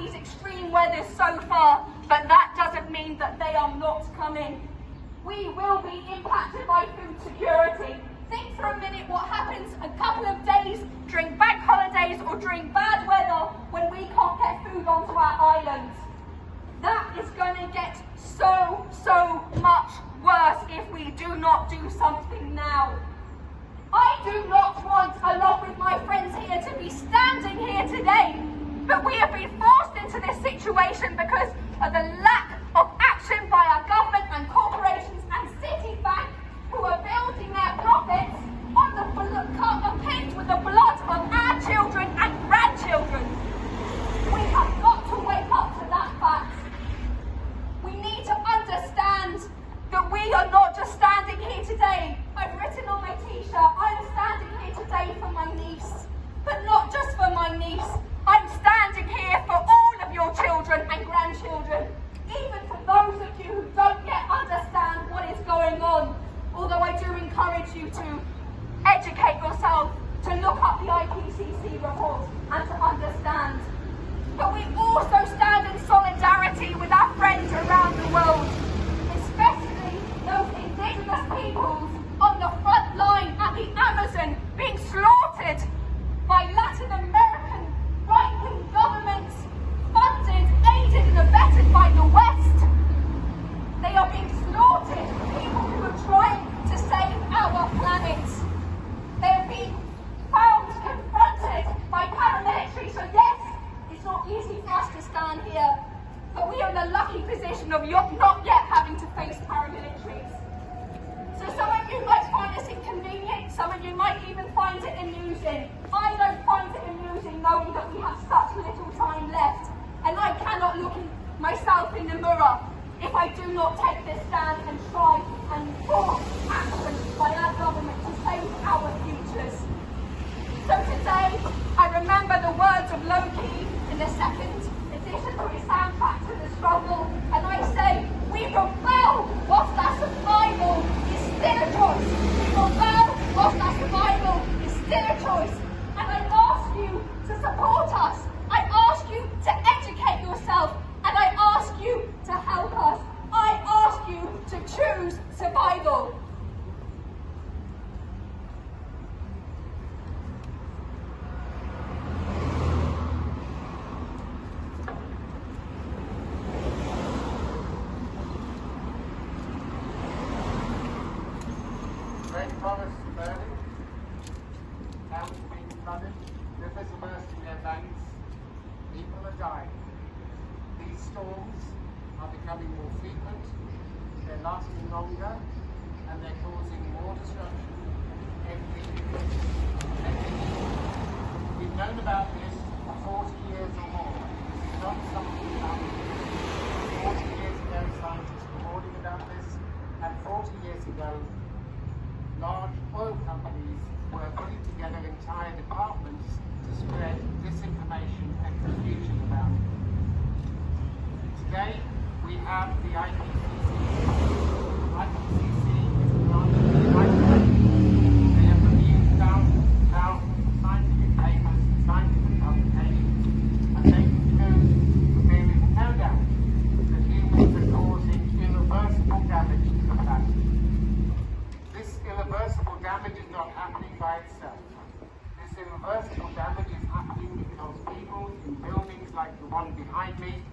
these extreme weathers so far, but that doesn't mean that they are not coming. We will be impacted by food security. Think for a minute what happens a couple of days during bank holidays or during bad weather when we can't get food onto our islands. That is going to get so much worse if we do not do something now. I do not want, along with my friends here, to be standing here today, but we have been forced into this situation because of the lack of action by our government and corporations and Citibank, who are building their profits on the paint with the blood of our children and grandchildren. We have got to wake up to that fact. We need to understand that we are not just standing here today. I've written on my t-shirt, I am standing here today for my niece, but not just for my niece. I'm standing here for all of your children and grandchildren, even for those of you who don't yet understand what is going on. Although I do encourage you to educate yourself, to look up the IPCC report and to understand. But we also stand in solidarity with our friends around the world, especially those indigenous peoples on the front line at the Amazon being slaughtered by Latin American right-wing governments, funded, aided and abetted by the West. They are being slaughtered, people who are trying to save our planet. They are being found, confronted by paramilitary. So yes, it's not easy for us to stand here, but we are in the lucky position of not yet having to face paramilitaries. So some of you might find this inconvenient, some of you might even find it amusing. I don't find it amusing knowing that we have such little time left, and I cannot look myself in the mirror if I do not take this stand and try and force action by our government to save our futures. So today, I remember the words of Loki in the second edition of his soundtrack to the struggle, and I say, we rebel whilst our survival is still a choice. We rebel whilst our survival is still a choice. And I ask you to support us. I ask you to educate yourself. And I ask you to help us. I ask you to choose survival. Rainforests are burning, towns are being flooded, rivers are bursting their banks, people are dying. These storms are becoming more frequent, they're lasting longer, and they're causing more destruction every year. We've known about this for 40 years or more. This is not something about 40 years ago, scientists were warning about this, and 40 years ago, large oil companies were putting together entire departments to spread disinformation and confusion about it. Today, we have the IPCC. IPCC is a branch of the United Nations. They have reviewed thousands and thousands of scientific papers and scientific publications, and they conclude that there is no doubt that humans are causing irreversible damage to the planet. This irreversible damage is not happening by itself. This irreversible damage is happening because people in buildings like the one behind me